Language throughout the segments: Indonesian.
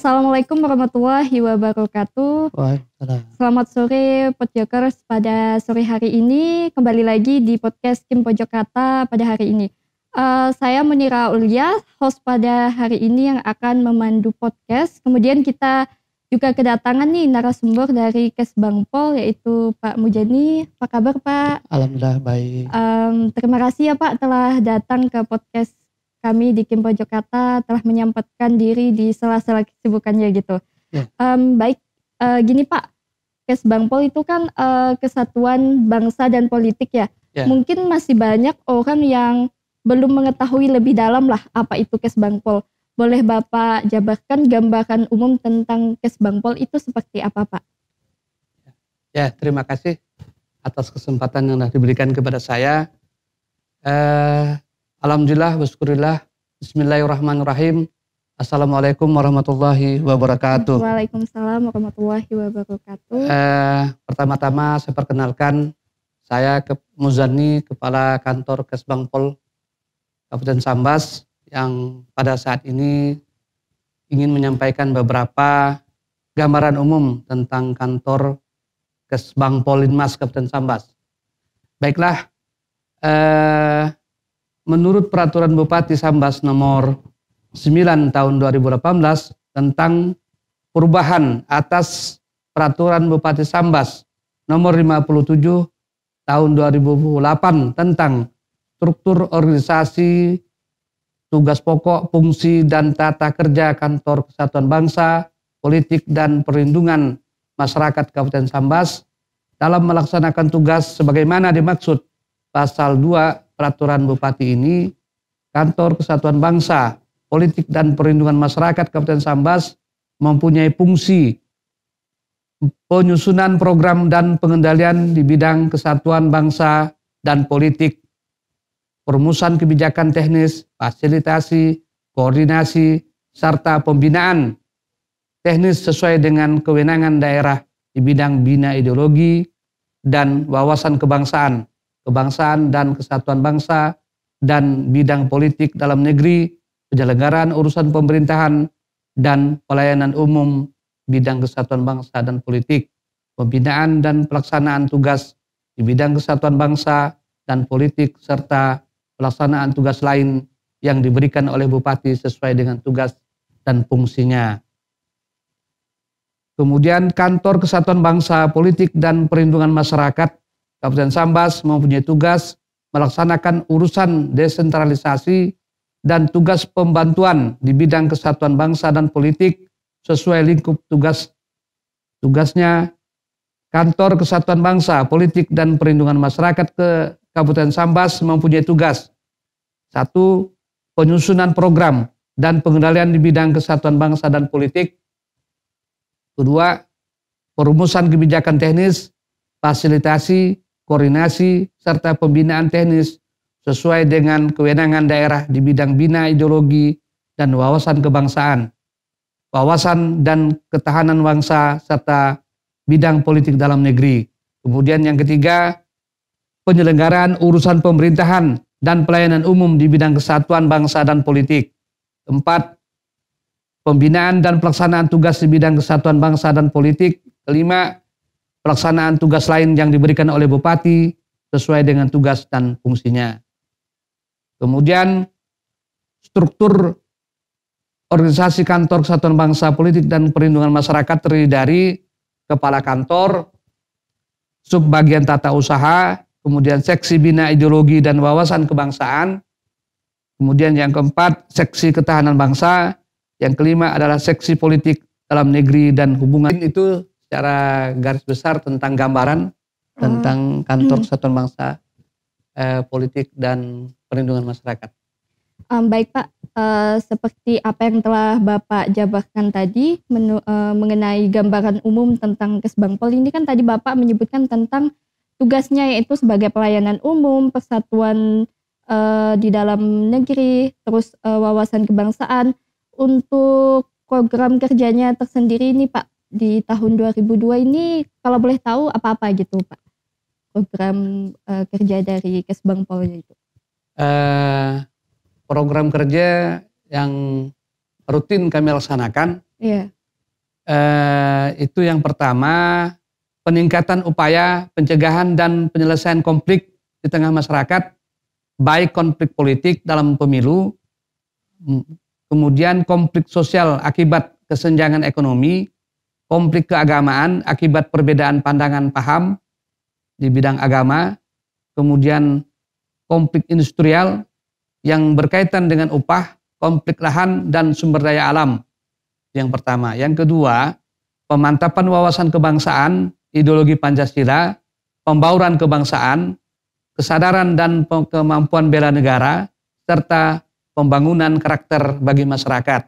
Assalamualaikum warahmatullahi wabarakatuh. Waalaikumsalam. Selamat sore Podjokers, pada sore hari ini kembali lagi di podcast Kim Pojok Kata pada hari ini. Saya Munira Ulia, host pada hari ini yang akan memandu podcast. Kemudian kita juga kedatangan nih narasumber dari Kesbangpol, yaitu Pak Mujani. Apa kabar Pak? Alhamdulillah baik. Terima kasih ya Pak telah datang ke podcast kami di Kim Pojok Kata, telah menyempatkan diri di sela-sela kesibukannya gitu. Ya. Gini Pak, Kesbangpol itu kan kesatuan bangsa dan politik ya. Ya. Mungkin masih banyak orang yang belum mengetahui lebih dalam lah apa itu Kesbangpol. Boleh Bapak jabarkan gambaran umum tentang Kesbangpol itu seperti apa Pak? Ya, terima kasih atas kesempatan yang telah diberikan kepada saya. Alhamdulillah, waskurillah, bismillahirrahmanirrahim. Assalamualaikum warahmatullahi wabarakatuh. Waalaikumsalam warahmatullahi wabarakatuh. Pertama-tama saya perkenalkan, saya Muzani, Kepala Kantor Kesbangpol Kabupaten Sambas, yang pada saat ini ingin menyampaikan beberapa gambaran umum tentang kantor Kesbangpol Linmas Kabupaten Sambas. Baiklah, menurut Peraturan Bupati Sambas nomor 9 tahun 2018 tentang perubahan atas Peraturan Bupati Sambas nomor 57 tahun 2008 tentang struktur organisasi, tugas pokok, fungsi, dan tata kerja Kantor Kesatuan Bangsa, Politik, dan Perlindungan Masyarakat Kabupaten Sambas dalam melaksanakan tugas sebagaimana dimaksud Pasal 2 Peraturan Bupati ini, Kantor Kesatuan Bangsa, Politik, dan Perlindungan Masyarakat Kabupaten Sambas mempunyai fungsi penyusunan program dan pengendalian di bidang kesatuan bangsa dan politik, perumusan kebijakan teknis, fasilitasi, koordinasi, serta pembinaan teknis sesuai dengan kewenangan daerah di bidang bina ideologi dan wawasan kebangsaan dan kesatuan bangsa, dan bidang politik dalam negeri, penyelenggaraan urusan pemerintahan, dan pelayanan umum bidang kesatuan bangsa dan politik, pembinaan dan pelaksanaan tugas di bidang kesatuan bangsa dan politik, serta pelaksanaan tugas lain yang diberikan oleh Bupati sesuai dengan tugas dan fungsinya. Kemudian Kantor Kesatuan Bangsa, Politik, dan Perlindungan Masyarakat Kabupaten Sambas mempunyai tugas melaksanakan urusan desentralisasi dan tugas pembantuan di bidang kesatuan bangsa dan politik sesuai lingkup tugasnya. Kantor Kesatuan Bangsa, Politik, dan Perlindungan Masyarakat ke Kabupaten Sambas mempunyai tugas: 1. Penyusunan program dan pengendalian di bidang kesatuan bangsa dan politik. 2. Perumusan kebijakan teknis, fasilitasi, koordinasi, serta pembinaan teknis sesuai dengan kewenangan daerah di bidang bina ideologi dan wawasan kebangsaan, wawasan dan ketahanan bangsa, serta bidang politik dalam negeri. Kemudian yang ketiga, penyelenggaraan urusan pemerintahan dan pelayanan umum di bidang kesatuan bangsa dan politik. 4. Pembinaan dan pelaksanaan tugas di bidang kesatuan bangsa dan politik. 5. Pelaksanaan tugas lain yang diberikan oleh Bupati sesuai dengan tugas dan fungsinya. Kemudian struktur organisasi Kantor Kesatuan Bangsa, Politik, dan Perlindungan Masyarakat terdiri dari Kepala Kantor, Subbagian Tata Usaha, kemudian Seksi Bina Ideologi dan Wawasan Kebangsaan, kemudian yang keempat Seksi Ketahanan Bangsa, yang kelima adalah Seksi Politik Dalam Negeri dan Hubungan. Itu secara garis besar tentang gambaran tentang Kantor Kesatuan Bangsa, Politik, dan Perlindungan Masyarakat. Baik Pak, seperti apa yang telah Bapak jabarkan tadi mengenai gambaran umum tentang Kesbangpol ini, kan tadi Bapak menyebutkan tentang tugasnya yaitu sebagai pelayanan umum, persatuan di dalam negeri, terus wawasan kebangsaan. Untuk program kerjanya tersendiri ini Pak, di tahun 2002 ini kalau boleh tahu apa-apa gitu Pak program kerja dari Kesbangpolnya itu? Program kerja yang rutin kami laksanakan Iya. Itu yang pertama, peningkatan upaya pencegahan dan penyelesaian konflik di tengah masyarakat, baik konflik politik dalam pemilu, kemudian konflik sosial akibat kesenjangan ekonomi, konflik keagamaan akibat perbedaan pandangan paham di bidang agama, kemudian konflik industrial yang berkaitan dengan upah, konflik lahan dan sumber daya alam. Yang pertama. Yang kedua, pemantapan wawasan kebangsaan, ideologi Pancasila, pembauran kebangsaan, kesadaran dan kemampuan bela negara, serta pembangunan karakter bagi masyarakat.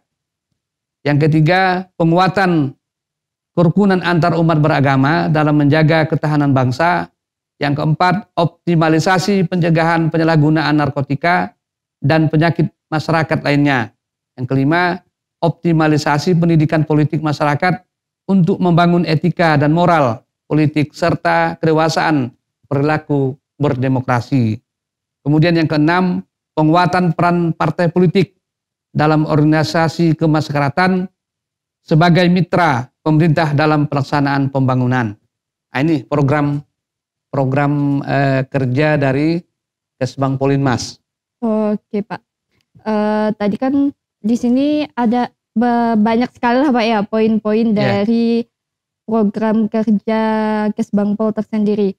Yang ketiga, penguatan kerukunan antar umat beragama dalam menjaga ketahanan bangsa. Yang keempat, optimalisasi pencegahan penyalahgunaan narkotika dan penyakit masyarakat lainnya. Yang kelima, optimalisasi pendidikan politik masyarakat untuk membangun etika dan moral politik serta kedewasaan perilaku berdemokrasi. Kemudian yang keenam, penguatan peran partai politik dalam organisasi kemasyarakatan sebagai mitra pemerintah dalam pelaksanaan pembangunan. Nah, ini program kerja dari Kesbang Polinmas. Oke Pak. Tadi kan di sini ada banyak sekali lah Pak ya poin-poin dari program kerja Kesbangpol tersendiri.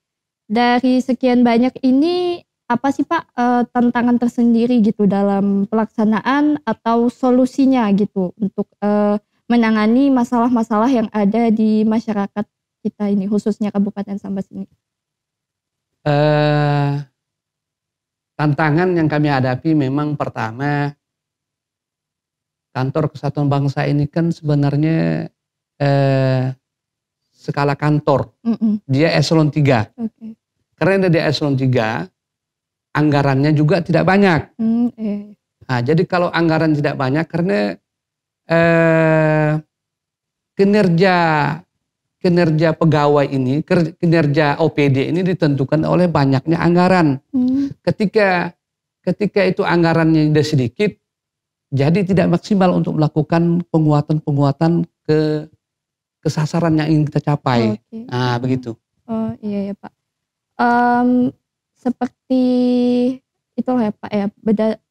Dari sekian banyak ini apa sih Pak tantangan tersendiri gitu dalam pelaksanaan atau solusinya gitu untuk menangani masalah-masalah yang ada di masyarakat kita ini, khususnya Kabupaten Sambas ini? Tantangan yang kami hadapi memang pertama, Kantor Kesatuan Bangsa ini kan sebenarnya skala kantor. Dia eselon 3. Okay. Karena dia eselon 3, anggarannya juga tidak banyak. Nah, jadi kalau anggaran tidak banyak karena kinerja pegawai ini, kinerja OPD ini ditentukan oleh banyaknya anggaran. Ketika itu anggarannya sudah sedikit, jadi tidak maksimal untuk melakukan penguatan ke sasaran yang ingin kita capai. Okay. Nah, begitu. Oh iya ya Pak. Seperti itulah ya Pak ya.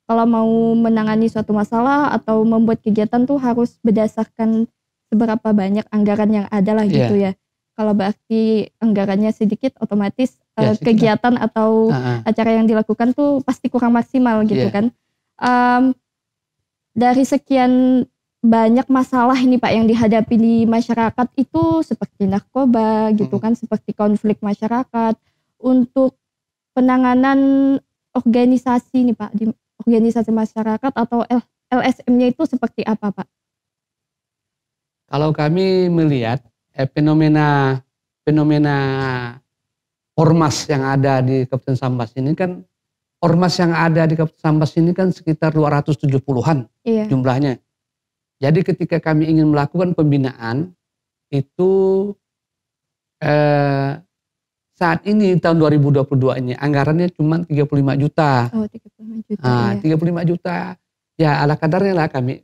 Kalau mau menangani suatu masalah atau membuat kegiatan tuh harus berdasarkan seberapa banyak anggaran yang ada lah gitu ya. Kalau berarti anggarannya sedikit, otomatis kegiatan atau acara yang dilakukan tuh pasti kurang maksimal gitu kan. Dari sekian banyak masalah ini Pak yang dihadapi di masyarakat itu seperti narkoba gitu kan, seperti konflik masyarakat. Untuk penanganan organisasi nih Pak, di organisasi masyarakat atau LSM-nya itu seperti apa Pak? Kalau kami melihat fenomena ormas yang ada di Kabupaten Sambas ini kan, ormas yang ada di Kabupaten Sambas ini kan sekitar 270-an jumlahnya. Jadi ketika kami ingin melakukan pembinaan itu saat ini tahun 2022 ini anggarannya cuma 35 juta. Oh, 35 juta. Nah, 35 juta. Ya ala kadarnya lah kami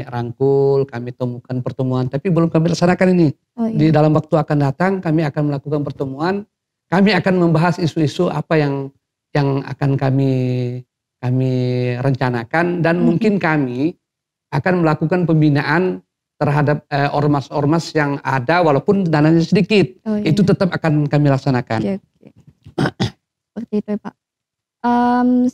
rangkul, kami temukan pertemuan, tapi belum kami laksanakan ini. Di dalam waktu akan datang kami akan melakukan pertemuan, kami akan membahas isu-isu apa yang akan kami rencanakan, dan mungkin kami akan melakukan pembinaan terhadap ormas-ormas yang ada walaupun dananya sedikit. Itu tetap akan kami laksanakan. Seperti itu ya Pak.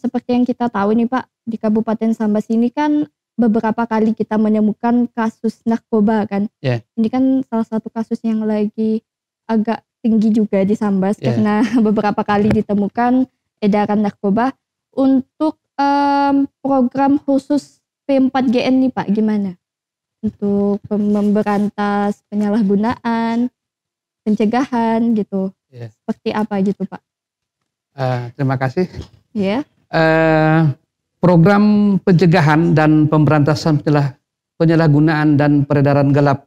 Seperti yang kita tahu nih Pak, di Kabupaten Sambas ini kan beberapa kali kita menemukan kasus narkoba kan. Ini kan salah satu kasus yang lagi agak tinggi juga di Sambas karena beberapa kali ditemukan edaran narkoba. Untuk program khusus P4GN nih Pak, gimana? Untuk memberantas penyalahgunaan, pencegahan gitu. Seperti apa gitu Pak? Terima kasih. Program pencegahan dan pemberantasan penyalahgunaan dan peredaran gelap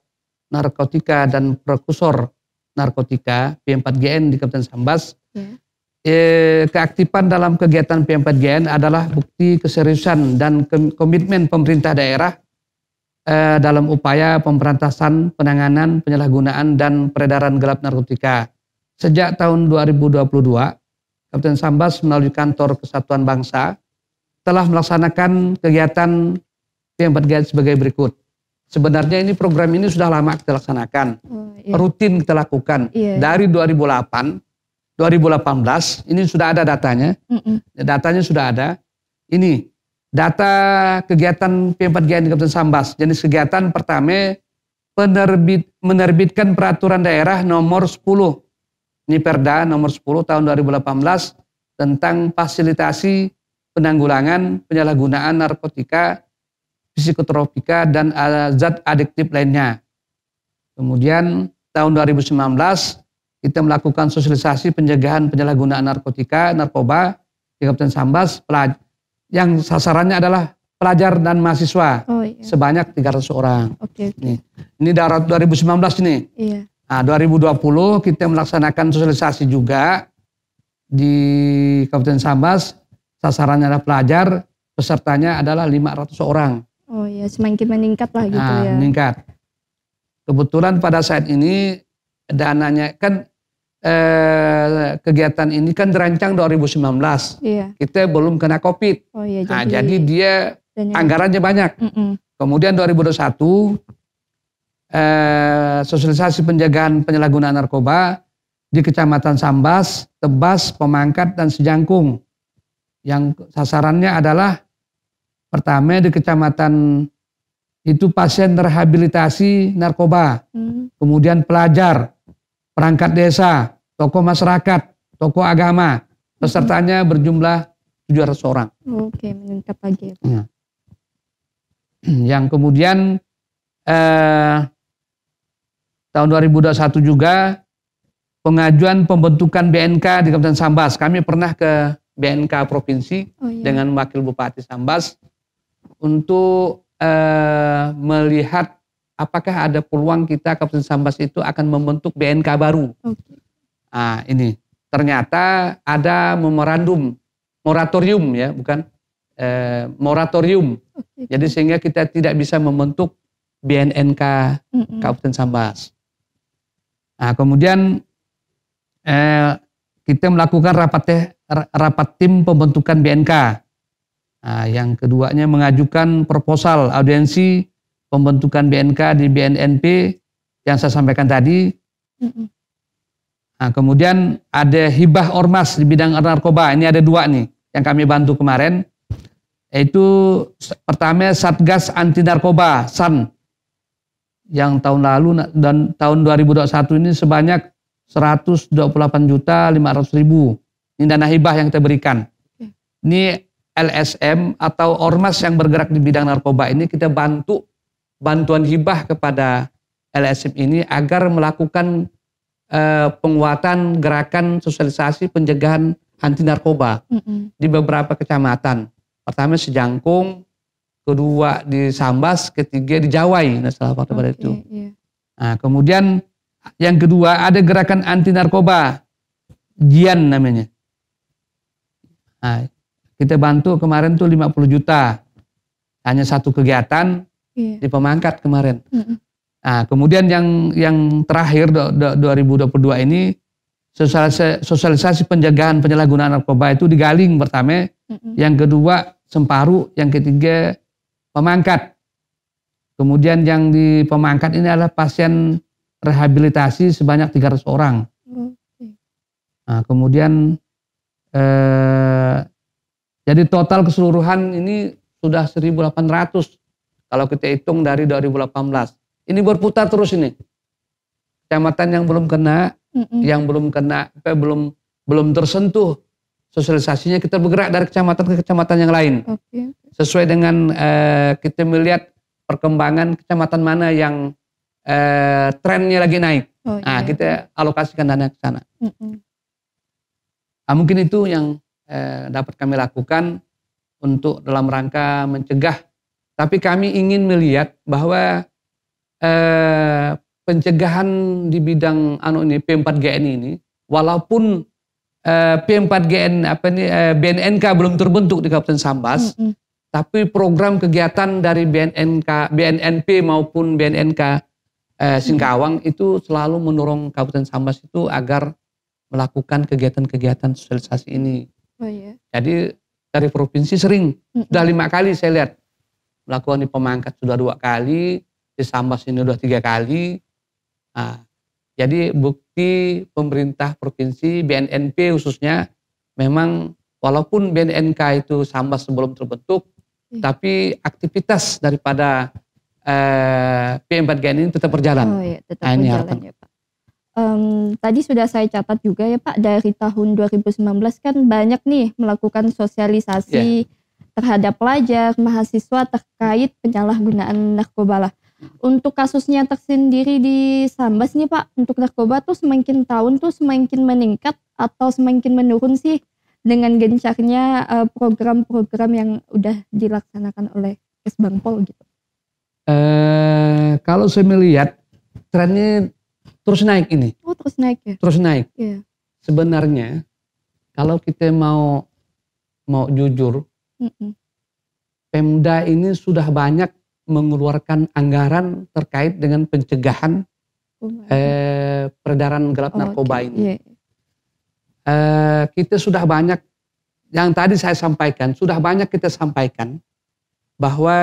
narkotika dan prekursor narkotika P4GN di Kabupaten Sambas. Keaktifan dalam kegiatan P4GN adalah bukti keseriusan dan komitmen pemerintah daerah dalam upaya pemberantasan, penanganan, penyalahgunaan, dan peredaran gelap narkotika. Sejak tahun 2022, Kabupaten Sambas melalui Kantor Kesatuan Bangsa telah melaksanakan kegiatan P4GN sebagai berikut. Sebenarnya ini program ini sudah lama kita laksanakan, rutin kita lakukan. Dari 2018 ini sudah ada datanya, datanya sudah ada. Ini data kegiatan P4GN di Kabupaten Sambas. Jenis kegiatan pertama menerbitkan peraturan daerah nomor 10. Ini Perda nomor 10 tahun 2018 tentang fasilitasi penanggulangan penyalahgunaan narkotika, psikotropika, dan zat adiktif lainnya. Kemudian tahun 2019 kita melakukan sosialisasi pencegahan penyalahgunaan narkoba di Kabupaten Sambas yang sasarannya adalah pelajar dan mahasiswa sebanyak 300 orang. Ini dari 2019 ini. Nah, 2020 kita melaksanakan sosialisasi juga di Kabupaten Sambas. Sasarannya adalah pelajar, pesertanya adalah 500 orang. Semakin meningkat lah gitu ya. Meningkat. Kebetulan pada saat ini dananya kan kegiatan ini kan dirancang 2019. Kita belum kena COVID. Jadi dia anggarannya banyak. Kemudian 2021 sosialisasi pencegahan penyalahgunaan narkoba di Kecamatan Sambas, Tebas, Pemangkat, dan Sejangkung. Yang sasarannya adalah pertama di kecamatan itu pasien rehabilitasi narkoba, kemudian pelajar, perangkat desa, tokoh masyarakat, tokoh agama. Pesertanya berjumlah 700 orang. Meningkat lagi. Yang kemudian tahun 2021 juga pengajuan pembentukan BNK di Kabupaten Sambas. Kami pernah ke BNK Provinsi dengan Wakil Bupati Sambas untuk melihat apakah ada peluang kita Kabupaten Sambas itu akan membentuk BNK baru. Ini ternyata ada moratorium ya, bukan moratorium. Jadi sehingga kita tidak bisa membentuk BNNK Kabupaten Sambas. Kemudian kita melakukan rapat tim pembentukan BNK. Yang keduanya mengajukan proposal audiensi pembentukan BNK di BNNP yang saya sampaikan tadi. Kemudian ada hibah ormas di bidang narkoba. Ini ada 2 nih yang kami bantu kemarin. Yaitu pertama Satgas Anti Narkoba SAN yang tahun lalu dan tahun 2021 ini sebanyak 128.500.000. Ini dana hibah yang kita berikan. Ini LSM atau ormas yang bergerak di bidang narkoba ini kita bantuan hibah kepada LSM ini agar melakukan penguatan gerakan sosialisasi pencegahan anti narkoba di beberapa kecamatan. Pertama Sejangkung, kedua di Sambas, ketiga di Jawai. Pada itu. Kemudian yang kedua ada gerakan anti narkoba, Jian namanya. Kita bantu kemarin tuh 50 juta. Hanya satu kegiatan di Pemangkat kemarin. Kemudian yang terakhir 2022 ini sosialisasi pencegahan penyalahgunaan narkoba itu di Galing pertama, yang kedua Semparu, yang ketiga Pemangkat. Kemudian yang di Pemangkat ini adalah pasien rehabilitasi sebanyak 300 orang. Kemudian jadi total keseluruhan ini sudah 1.800 kalau kita hitung dari 2018. Ini berputar terus ini. Kecamatan yang belum kena, belum tersentuh sosialisasinya, kita bergerak dari kecamatan ke kecamatan yang lain. Sesuai dengan kita melihat perkembangan kecamatan mana yang trennya lagi naik. Kita alokasikan dana ke sana. Mungkin itu yang dapat kami lakukan untuk dalam rangka mencegah. Tapi kami ingin melihat bahwa pencegahan di bidang P4GN ini, walaupun P4GN BNNK belum terbentuk di Kabupaten Sambas, Tapi program kegiatan dari BNNP maupun BNNK Singkawang itu selalu mendorong Kabupaten Sambas itu agar melakukan kegiatan-kegiatan sosialisasi ini. Oh iya. Jadi dari provinsi sering, sudah 5 kali saya lihat. Melakukan di Pemangkat sudah 2 kali, di Sambas ini sudah 3 kali. Nah, jadi bukti pemerintah provinsi, BNNP khususnya, memang walaupun BNNK itu Sambas sebelum terbentuk, tapi aktivitas daripada P4GN ini tetap berjalan. Oh iya, tetap berjalan ya Pak. Tadi sudah saya catat juga ya Pak, dari tahun 2019 kan banyak nih melakukan sosialisasi terhadap pelajar, mahasiswa terkait penyalahgunaan narkoba lah. Untuk kasusnya tersendiri di Sambas nih Pak, untuk narkoba tuh semakin tahun tuh semakin meningkat atau semakin menurun sih dengan gencarnya program-program yang udah dilaksanakan oleh Kesbangpol gitu? Kalau saya melihat trennya terus naik ini. Oh, terus naik ya? Terus naik. Iya. Sebenarnya kalau kita mau jujur, Pemda ini sudah banyak mengeluarkan anggaran terkait dengan pencegahan peredaran gelap narkoba ini. Iya. Kita sudah banyak, yang tadi saya sampaikan, sudah banyak kita sampaikan bahwa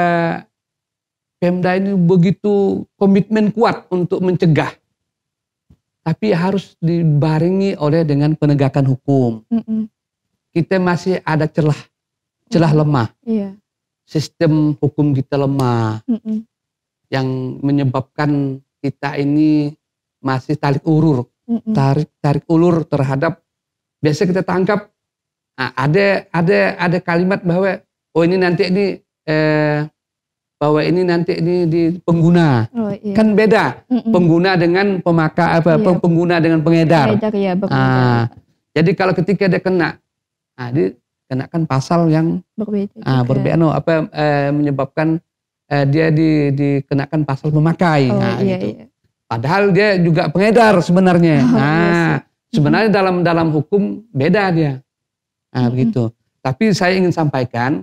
Pemda ini begitu komitmen kuat untuk mencegah, tapi harus dibarengi oleh dengan penegakan hukum. Kita masih ada celah lemah. Iya. Sistem hukum kita lemah, yang menyebabkan kita ini masih tarik ulur terhadap. Biasa kita tangkap, ada kalimat bahwa ini nanti di pengguna. Oh, iya. Kan beda pengguna dengan pemakai pengguna dengan pengedar. Jadi kalau ketika dia kena, dikenakan pasal yang berbeda, menyebabkan dia dikenakan pasal memakai. Gitu. Padahal dia juga pengedar sebenarnya. Sebenarnya dalam hukum beda dia. Begitu. Tapi saya ingin sampaikan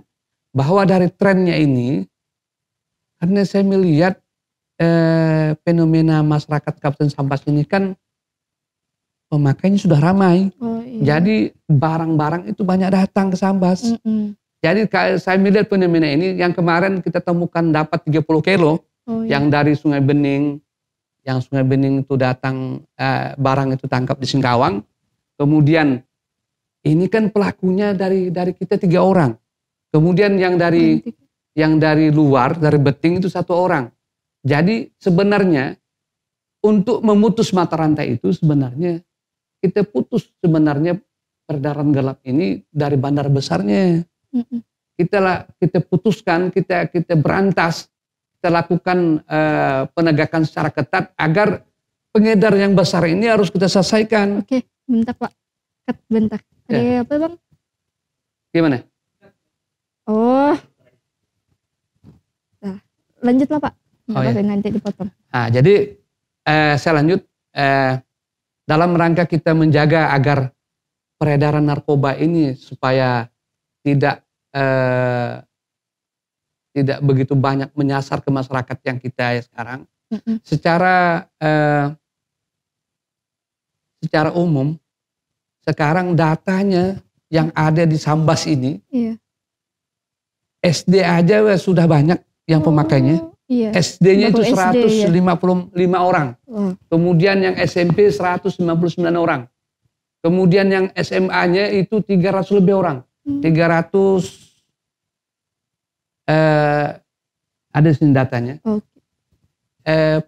bahwa dari trennya ini, karena saya melihat fenomena masyarakat Kabupaten Sambas ini kan pemakainya sudah ramai. Jadi barang-barang itu banyak datang ke Sambas. Jadi saya melihat fenomena ini yang kemarin kita temukan dapat 30 kilo yang dari Sungai Bening. Yang Sungai Bening itu datang, barang itu tangkap di Singkawang. Kemudian ini kan pelakunya dari kita 3 orang. Kemudian yang dari luar, dari Beting itu 1 orang. Jadi sebenarnya untuk memutus mata rantai itu sebenarnya kita putus sebenarnya peredaran gelap ini dari bandar besarnya. Kita putuskan, kita berantas, kita lakukan penegakan secara ketat agar pengedar yang besar ini harus kita selesaikan. Oke, bentar Pak. Bentar. Ada apa Bang? Gimana? Oh. Nah, lanjutlah Pak. Nanti dipotong. Jadi saya lanjut. Dalam rangka kita menjaga agar peredaran narkoba ini supaya tidak begitu banyak menyasar ke masyarakat yang kita sekarang. Secara umum sekarang datanya yang ada di Sambas ini, SD aja sudah banyak yang pemakainya. SD-nya itu 155 orang. Kemudian yang SMP 159 orang. Kemudian yang SMA-nya itu 300 lebih orang. 300 ada sini datanya.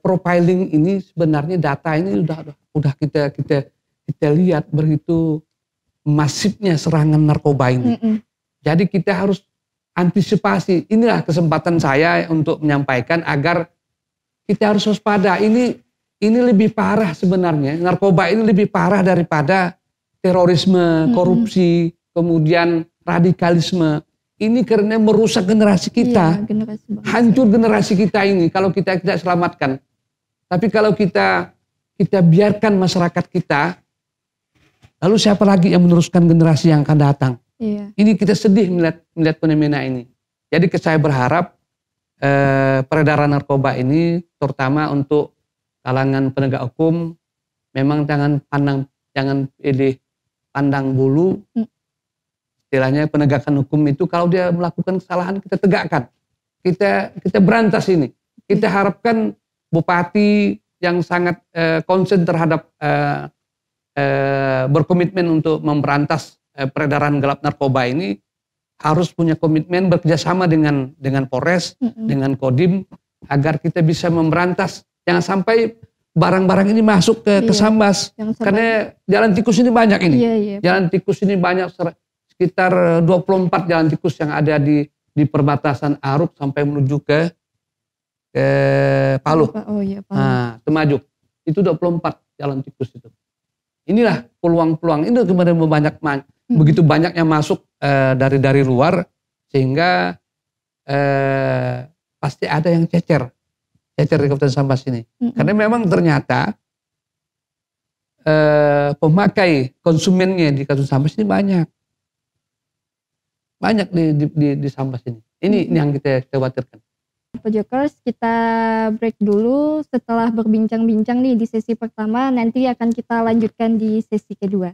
Profiling ini sebenarnya data ini udah kita lihat begitu masifnya serangan narkoba ini. Jadi kita harus antisipasi. Inilah kesempatan saya untuk menyampaikan agar kita harus waspada. Ini lebih parah sebenarnya. Narkoba ini lebih parah daripada terorisme, korupsi, kemudian radikalisme. Ini karena merusak generasi kita. Hancur generasi kita ini kalau kita tidak selamatkan. Tapi kalau kita biarkan masyarakat kita, lalu siapa lagi yang meneruskan generasi yang akan datang? Ini kita sedih melihat fenomena ini. Jadi saya berharap peredaran narkoba ini terutama untuk kalangan penegak hukum memang jangan pilih pandang bulu. Istilahnya penegakan hukum itu kalau dia melakukan kesalahan kita tegakkan. Kita berantas ini. Kita harapkan bupati yang sangat concern terhadap berkomitmen untuk memberantas peredaran gelap narkoba ini harus punya komitmen bekerjasama dengan Polres, dengan Kodim agar kita bisa memberantas. Jangan sampai barang-barang ini masuk ke Sambas. Karena jalan tikus ini banyak ini. Jalan tikus ini banyak, sekitar 24 jalan tikus yang ada di perbatasan Aruk sampai menuju ke Palu. Palu. Nah, Temajuk. Itu 24 jalan tikus itu. Inilah peluang-peluang itu kemudian begitu banyaknya masuk dari luar sehingga pasti ada yang cecer di Kabupaten Sambas ini. Karena memang ternyata pemakai konsumennya di Kabupaten Sambas ini banyak di Sambas ini. Ini yang kita khawatirkan. Pojokers, kita break dulu. Setelah berbincang-bincang nih di sesi pertama, nanti akan kita lanjutkan di sesi kedua.